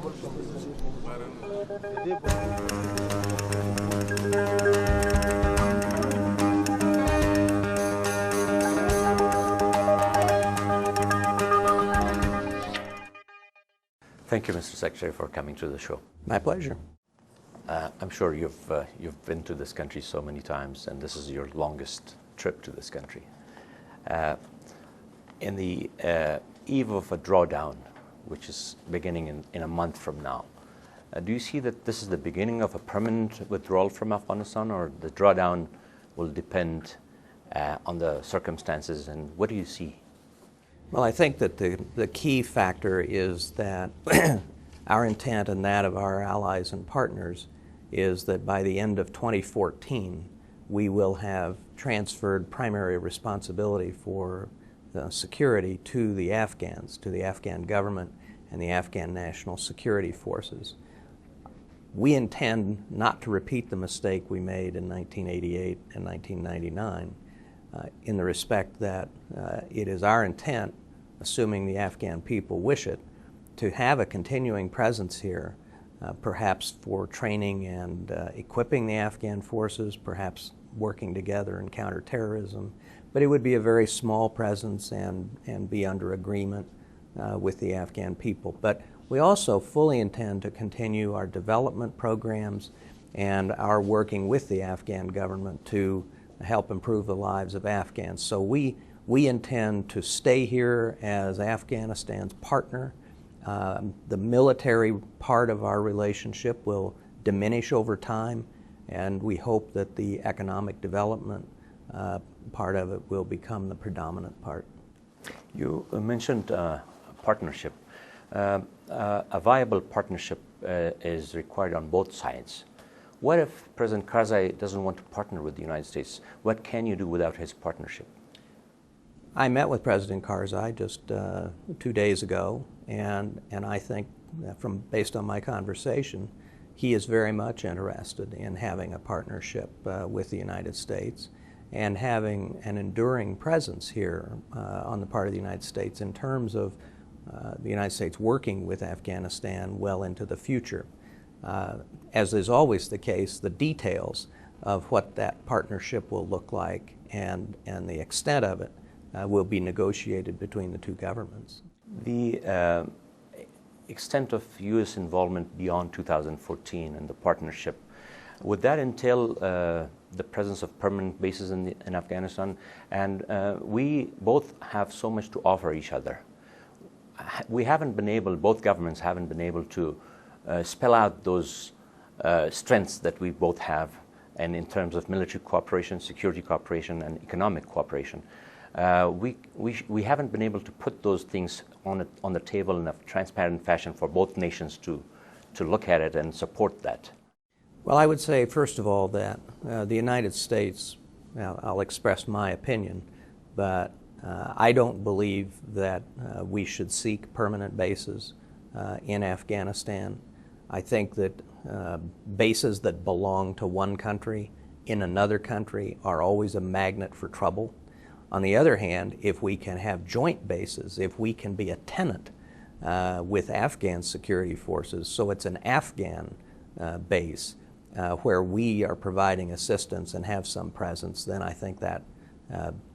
Thank you, Mr. Secretary, for coming to the show. My pleasure. I'm sure you've been to this country so many times, and this is your longest trip to this country. In the eve of a drawdown, which is beginning in a month from now, do you see that this is the beginning of a permanent withdrawal from Afghanistan, or the drawdown will depend on the circumstances, and what do you see? Well, I think that the key factor is that our intent and that of our allies and partners is that by the end of 2014, we will have transferred primary responsibility for security to the Afghans, to the Afghan government and the Afghan National Security Forces. We intend not to repeat the mistake we made in 1988 and 1999 in the respect that it is our intent, assuming the Afghan people wish it, to have a continuing presence here, perhaps for training and equipping the Afghan forces, perhaps working together in counterterrorism, but it would be a very small presence and be under agreement with the Afghan people. But we also fully intend to continue our development programs and our working with the Afghan government to help improve the lives of Afghans. So we intend to stay here as Afghanistan's partner. The military part of our relationship will diminish over time, and we hope that the economic development part of it will become the predominant part. You mentioned partnership. A viable partnership is required on both sides. What if President Karzai doesn't want to partner with the United States? What can you do without his partnership? I met with President Karzai just 2 days ago, and I think based on my conversation, he is very much interested in having a partnership with the United States and having an enduring presence here on the part of the United States in terms of the United States working with Afghanistan well into the future. As is always the case, the details of what that partnership will look like and the extent of it will be negotiated between the two governments. The extent of U.S. involvement beyond 2014 and the partnership, would that entail the presence of permanent bases in Afghanistan? And we both have so much to offer each other. We haven't been able, both governments haven't been able to spell out those strengths that we both have, and in terms of military cooperation, security cooperation, and economic cooperation. We haven't been able to put those things on the table in a transparent fashion for both nations to look at it and support that. Well, I would say, first of all, that the United States, I'll express my opinion, but I don't believe that we should seek permanent bases in Afghanistan. I think that bases that belong to one country in another country are always a magnet for trouble. On the other hand, if we can have joint bases, if we can be a tenant with Afghan security forces, so it's an Afghan base where we are providing assistance and have some presence, then I think that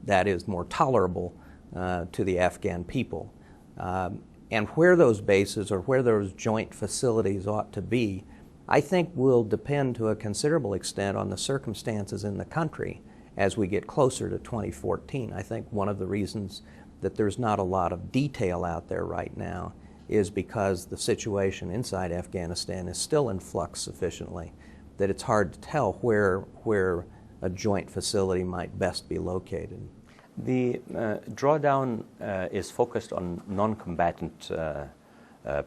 that is more tolerable to the Afghan people. And where those bases or where those joint facilities ought to be, I think will depend to a considerable extent on the circumstances in the country as we get closer to 2014. I think one of the reasons that there's not a lot of detail out there right now is because the situation inside Afghanistan is still in flux sufficiently that it's hard to tell where a joint facility might best be located. The drawdown is focused on non-combatant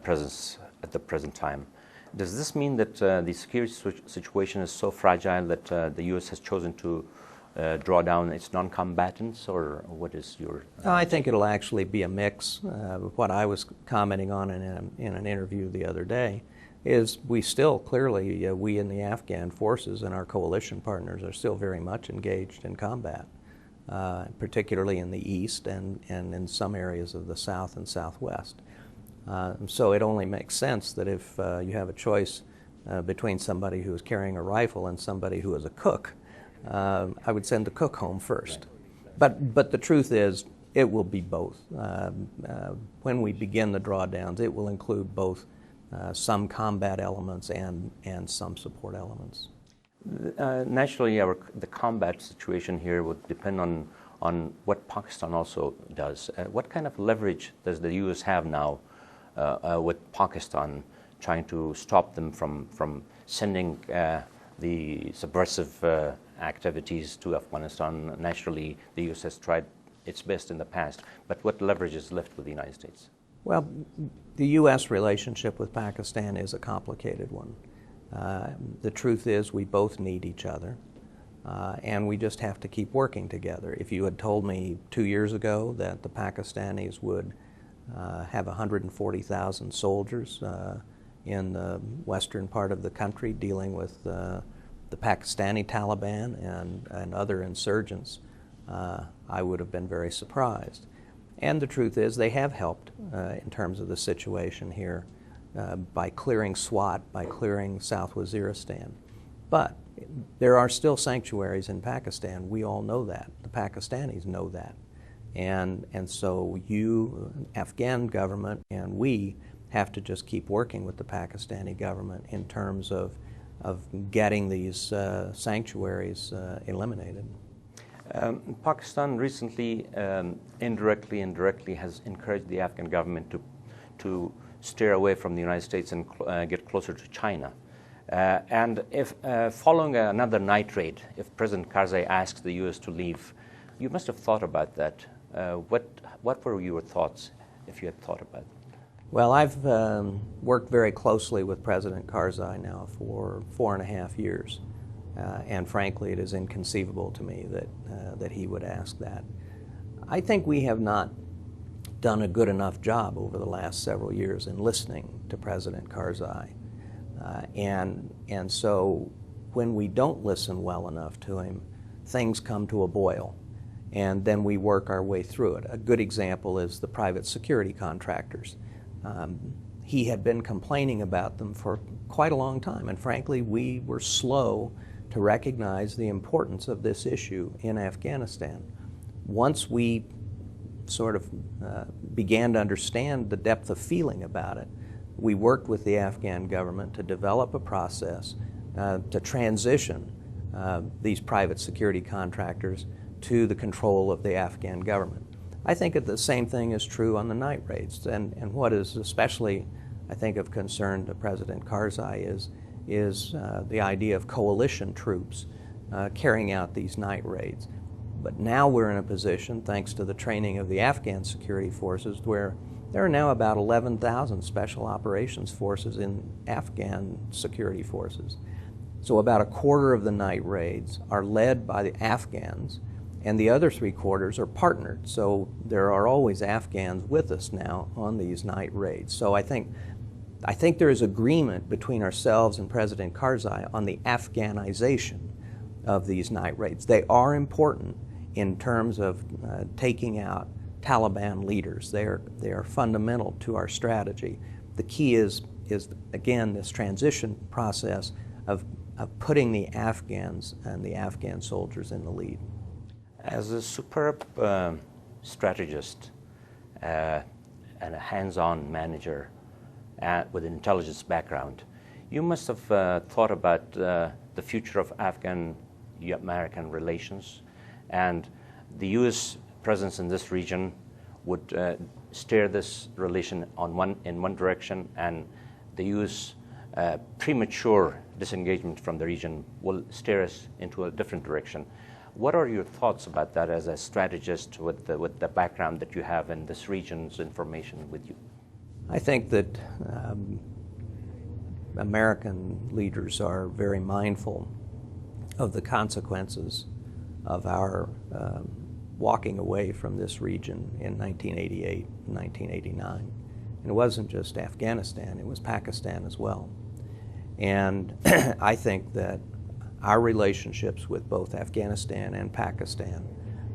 presence at the present time. Does this mean that the security situation is so fragile that the U.S. has chosen to draw down its non-combatants, or what is your... I think it'll actually be a mix. What I was commenting on in an interview the other day is we still clearly, we in the Afghan forces and our coalition partners are still very much engaged in combat, particularly in the east and in some areas of the south and southwest. So it only makes sense that if you have a choice between somebody who is carrying a rifle and somebody who is a cook, I would send the cook home first. But the truth is, it will be both. When we begin the drawdowns, it will include both some combat elements and some support elements. Naturally, the combat situation here would depend on what Pakistan also does. What kind of leverage does the U.S. have now with Pakistan, trying to stop them from sending the subversive activities to Afghanistan? Naturally, the U.S. has tried its best in the past, but what leverage is left with the United States? Well, the U.S. relationship with Pakistan is a complicated one. The truth is we both need each other, and we just have to keep working together. If you had told me 2 years ago that the Pakistanis would have 140,000 soldiers in the western part of the country dealing with the Pakistani Taliban and other insurgents, I would have been very surprised. And the truth is they have helped in terms of the situation here by clearing Swat, by clearing South Waziristan. But there are still sanctuaries in Pakistan. We all know that. The Pakistanis know that. And so you, Afghan government, and we have to just keep working with the Pakistani government in terms of getting these sanctuaries eliminated. Pakistan recently, indirectly and directly, has encouraged the Afghan government to steer away from the United States and get closer to China. And if following another night raid, if President Karzai asks the U.S. to leave, you must have thought about that. What were your thoughts, if you had thought about it? Well, I've worked very closely with President Karzai now for 4.5 years. And frankly, it is inconceivable to me that he would ask that. I think we have not done a good enough job over the last several years in listening to President Karzai. And so when we don't listen well enough to him, things come to a boil, and then we work our way through it. A good example is the private security contractors. He had been complaining about them for quite a long time, and frankly, we were slow to recognize the importance of this issue in Afghanistan. Once we sort of began to understand the depth of feeling about it, we worked with the Afghan government to develop a process to transition these private security contractors to the control of the Afghan government. I think that the same thing is true on the night raids, and what is especially, I think, of concern to President Karzai is the idea of coalition troops carrying out these night raids. But now we're in a position, thanks to the training of the Afghan security forces, where there are now about 11,000 special operations forces in Afghan security forces. So about 1/4 of the night raids are led by the Afghans, and the other 3/4 are partnered. So there are always Afghans with us now on these night raids. So I think there is agreement between ourselves and President Karzai on the Afghanization of these night raids. They are important in terms of taking out Taliban leaders. They are fundamental to our strategy. The key is again this transition process of putting the Afghans and the Afghan soldiers in the lead. As a superb strategist and a hands-on manager with an intelligence background, you must have thought about the future of Afghan-American relations, and the U.S. presence in this region would steer this relation in one direction, and the U.S. Premature disengagement from the region will steer us into a different direction. What are your thoughts about that as a strategist with the background that you have in this region's information with you? I think that American leaders are very mindful of the consequences of our walking away from this region in 1988 and 1989. And it wasn't just Afghanistan, it was Pakistan as well. And I think that our relationships with both Afghanistan and Pakistan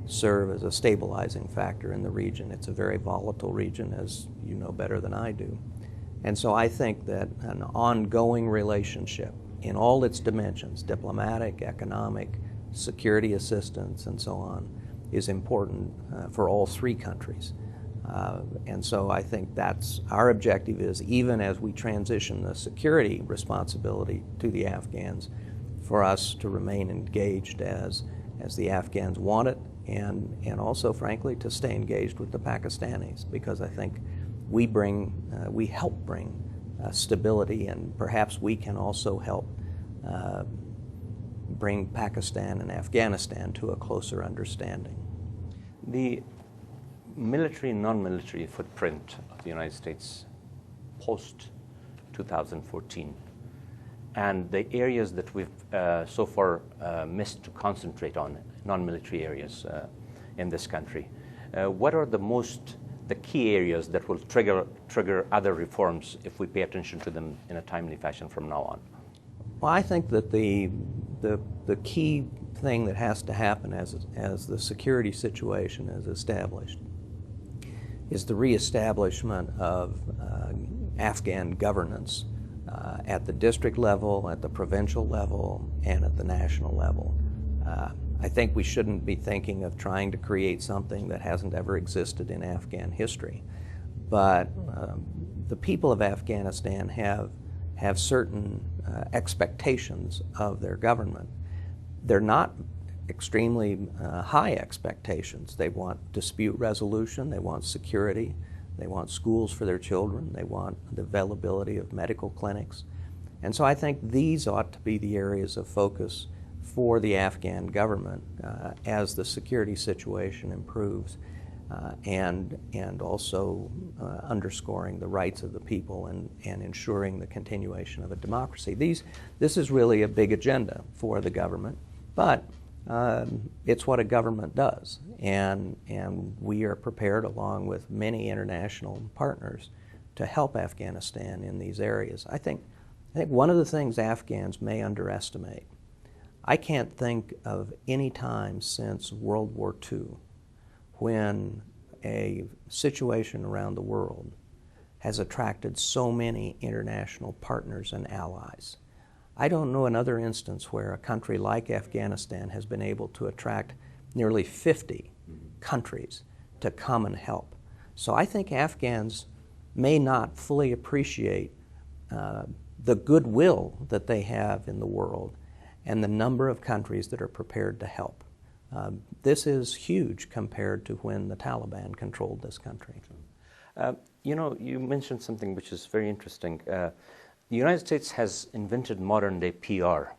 serve as a stabilizing factor in the region. It's a very volatile region, as you know better than I do. And so I think that an ongoing relationship in all its dimensions, diplomatic, economic, security assistance, and so on, is important for all three countries. And so I think that's our objective, is even as we transition the security responsibility to the Afghans, for us to remain engaged as the Afghans want it, and also, frankly, to stay engaged with the Pakistanis, because I think we help bring stability, and perhaps we can also help bring Pakistan and Afghanistan to a closer understanding. The military and non-military footprint of the United States post-2014 and the areas that we've so far missed to concentrate on, non-military areas in this country, what are the key areas that will trigger other reforms if we pay attention to them in a timely fashion from now on? Well, I think that the key thing that has to happen as the security situation is established is the reestablishment of Afghan governance at the district level, at the provincial level, and at the national level. I think we shouldn't be thinking of trying to create something that hasn't ever existed in Afghan history. But the people of Afghanistan have certain expectations of their government. They're not extremely high expectations. They want dispute resolution, they want security, they want schools for their children, they want the availability of medical clinics. And so I think these ought to be the areas of focus for the Afghan government as the security situation improves, and also underscoring the rights of the people and ensuring the continuation of a democracy. This is really a big agenda for the government, but it's what a government does, and we are prepared, along with many international partners, to help Afghanistan in these areas. I think one of the things Afghans may underestimate, I can't think of any time since World War II when a situation around the world has attracted so many international partners and allies. I don't know another instance where a country like Afghanistan has been able to attract nearly 50 countries to come and help. So I think Afghans may not fully appreciate the goodwill that they have in the world and the number of countries that are prepared to help. This is huge compared to when the Taliban controlled this country. You mentioned something which is very interesting. The United States has invented modern-day PR,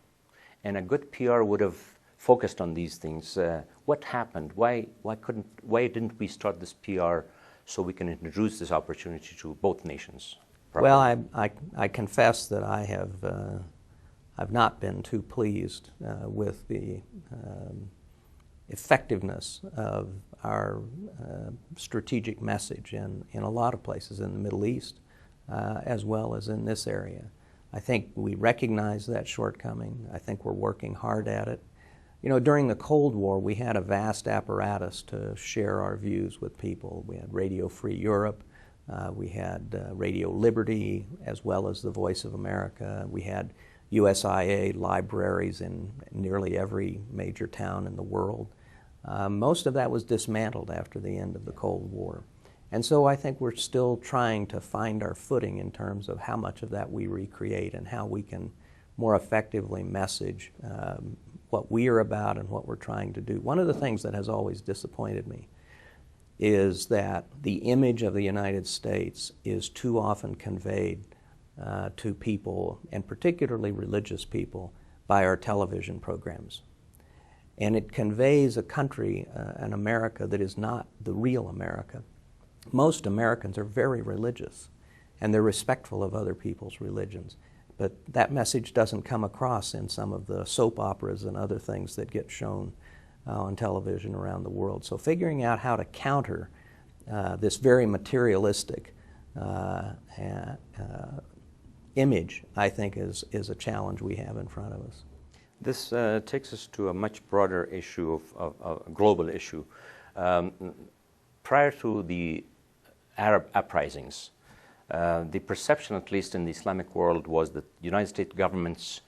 and a good PR would have focused on these things. What happened? Why didn't we start this PR so we can introduce this opportunity to both nations properly? Well, I confess that I've not been too pleased with the effectiveness of our strategic message in a lot of places in the Middle East, as well as in this area. I think we recognize that shortcoming. I think we're working hard at it. You know, during the Cold War, we had a vast apparatus to share our views with people. We had Radio Free Europe, we had Radio Liberty, as well as the Voice of America. We had USIA libraries in nearly every major town in the world. Most of that was dismantled after the end of the Cold War. And so I think we're still trying to find our footing in terms of how much of that we recreate and how we can more effectively message what we are about and what we're trying to do. One of the things that has always disappointed me is that the image of the United States is too often conveyed to people, and particularly religious people, by our television programs. And it conveys a country, an America, that is not the real America. Most Americans are very religious, and they're respectful of other people's religions. But that message doesn't come across in some of the soap operas and other things that get shown on television around the world. So figuring out how to counter this very materialistic image, I think, is a challenge we have in front of us. This takes us to a much broader issue of a global issue. Prior to the Arab uprisings, the perception, at least in the Islamic world, was that United States governments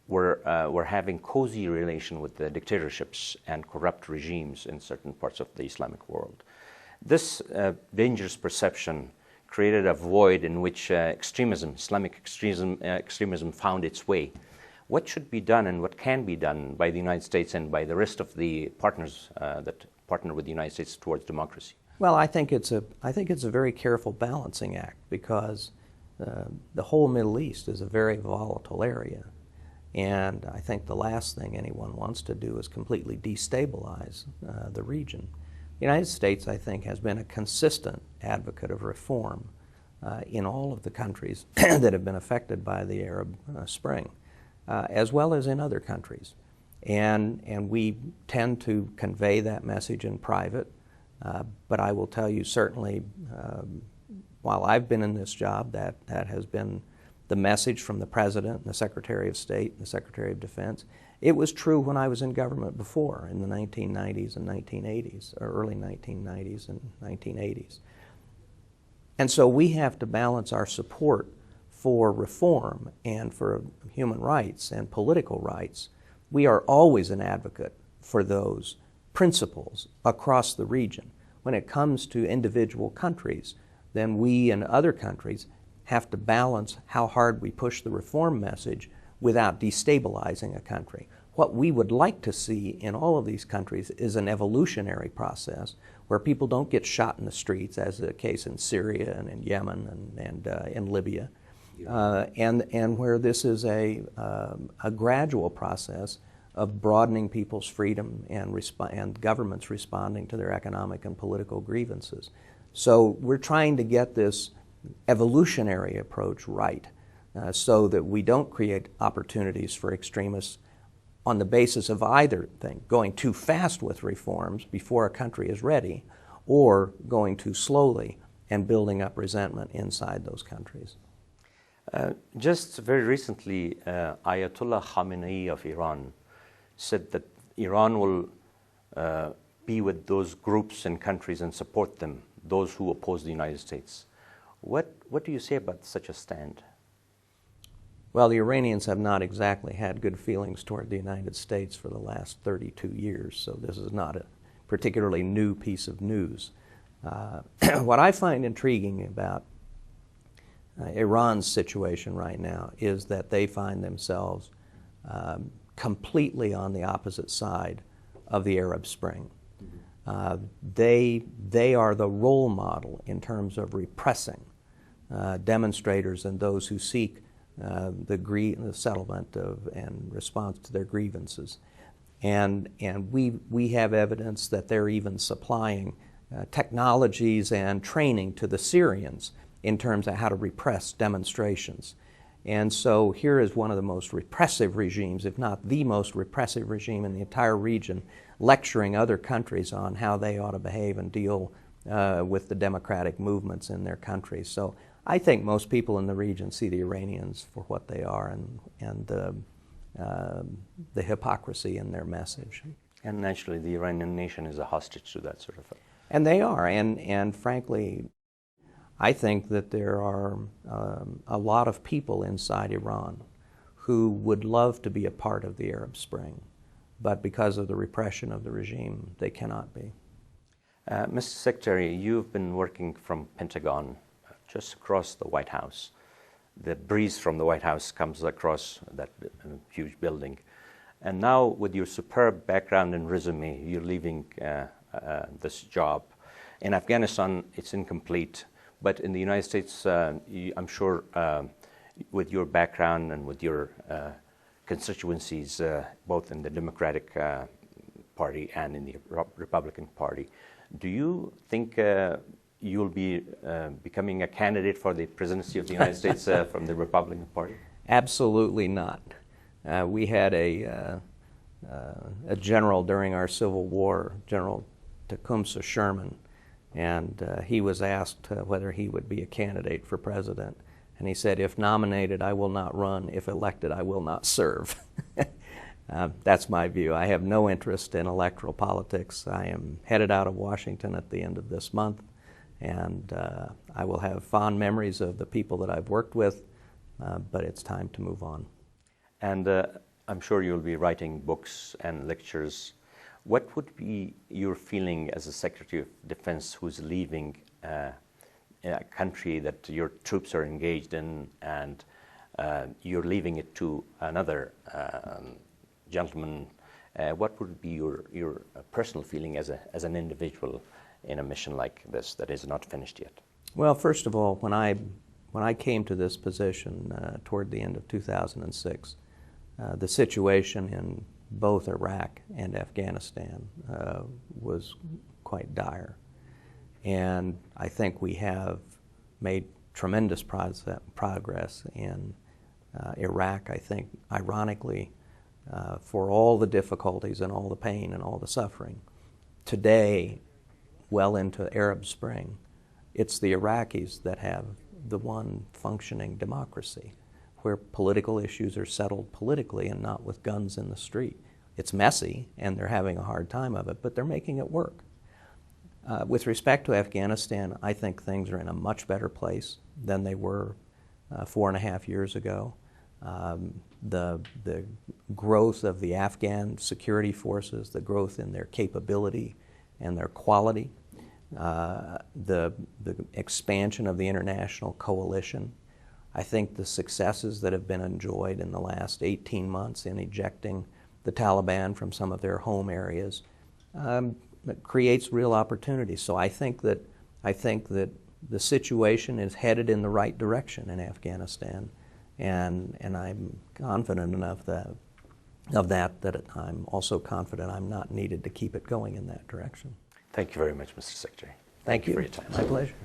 were having cozy relation with the dictatorships and corrupt regimes in certain parts of the Islamic world. This dangerous perception created a void in which Islamic extremism found its way. What should be done and what can be done by the United States and by the rest of the partners that partner with the United States towards democracy? Well, I think it's a very careful balancing act, because the whole Middle East is a very volatile area, and I think the last thing anyone wants to do is completely destabilize the region. The United States, I think, has been a consistent advocate of reform in all of the countries that have been affected by the Arab Spring, as well as in other countries. And we tend to convey that message in private, but I will tell you, certainly, while I've been in this job, that has been the message from the President and the Secretary of State and the Secretary of Defense. It was true when I was in government before, in the 1990s and 1980s, or early 1990s and 1980s. And so we have to balance our support for reform and for human rights and political rights. We are always an advocate for those principles across the region. When it comes to individual countries, then we and other countries have to balance how hard we push the reform message without destabilizing a country. What we would like to see in all of these countries is an evolutionary process where people don't get shot in the streets, as the case in Syria and in Yemen and in Libya, and where this is a gradual process of broadening people's freedom and governments responding to their economic and political grievances. So we're trying to get this evolutionary approach right, so that we don't create opportunities for extremists on the basis of either thing, going too fast with reforms before a country is ready, or going too slowly and building up resentment inside those countries. Just very recently, Ayatollah Khamenei of Iran said that Iran will be with those groups and countries and support them, those who oppose the United States. What do you say about such a stand? Well, the Iranians have not exactly had good feelings toward the United States for the last 32 years, so this is not a particularly new piece of news. What I find intriguing about Iran's situation right now is that they find themselves completely on the opposite side of the Arab Spring. They are the role model in terms of repressing demonstrators and those who seek the settlement of and response to their grievances. And we have evidence that they're even supplying technologies and training to the Syrians in terms of how to repress demonstrations. And so here is one of the most repressive regimes, if not the most repressive regime in the entire region, lecturing other countries on how they ought to behave and deal with the democratic movements in their countries. So I think most people in the region see the Iranians for what they are and the hypocrisy in their message. And naturally, the Iranian nation is a hostage to that sort of thing. And they are, and frankly, I think that there are a lot of people inside Iran who would love to be a part of the Arab Spring, but because of the repression of the regime, they cannot be. Mr. Secretary, you've been working from Pentagon, just across the White House. The breeze from the White House comes across that huge building. And now, with your superb background and resume, you're leaving this job. In Afghanistan, it's incomplete. But in the United States, I'm sure with your background and with your constituencies, both in the Democratic Party and in the Republican Party, do you think you'll be becoming a candidate for the presidency of the United States from the Republican Party? Absolutely not. We had a general during our Civil War, General Tecumseh Sherman, and he was asked whether he would be a candidate for president. And he said, "If nominated, I will not run. If elected, I will not serve." That's my view. I have no interest in electoral politics. I am headed out of Washington at the end of this month, and I will have fond memories of the people that I've worked with, but it's time to move on. And I'm sure you'll be writing books and lectures. What would be your feeling as a Secretary of Defense who's leaving a country that your troops are engaged in, and you're leaving it to another gentleman? What would be your personal feeling as an individual in a mission like this that is not finished yet? Well, first of all, when I came to this position toward the end of 2006, the situation in both Iraq and Afghanistan was quite dire. And I think we have made tremendous progress in Iraq. I think, ironically, for all the difficulties and all the pain and all the suffering, today, well into Arab Spring, it's the Iraqis that have the one functioning democracy, where political issues are settled politically and not with guns in the street. It's messy, and they're having a hard time of it, but they're making it work. With respect to Afghanistan, I think things are in a much better place than they were 4.5 years ago. The growth of the Afghan security forces, the growth in their capability and their quality, the expansion of the international coalition. I think the successes that have been enjoyed in the last 18 months in ejecting the Taliban from some of their home areas creates real opportunities. So I think that the situation is headed in the right direction in Afghanistan, and I'm confident enough that I'm also confident I'm not needed to keep it going in that direction. Thank you very much, Mr. Secretary. Thank you for your time. My pleasure.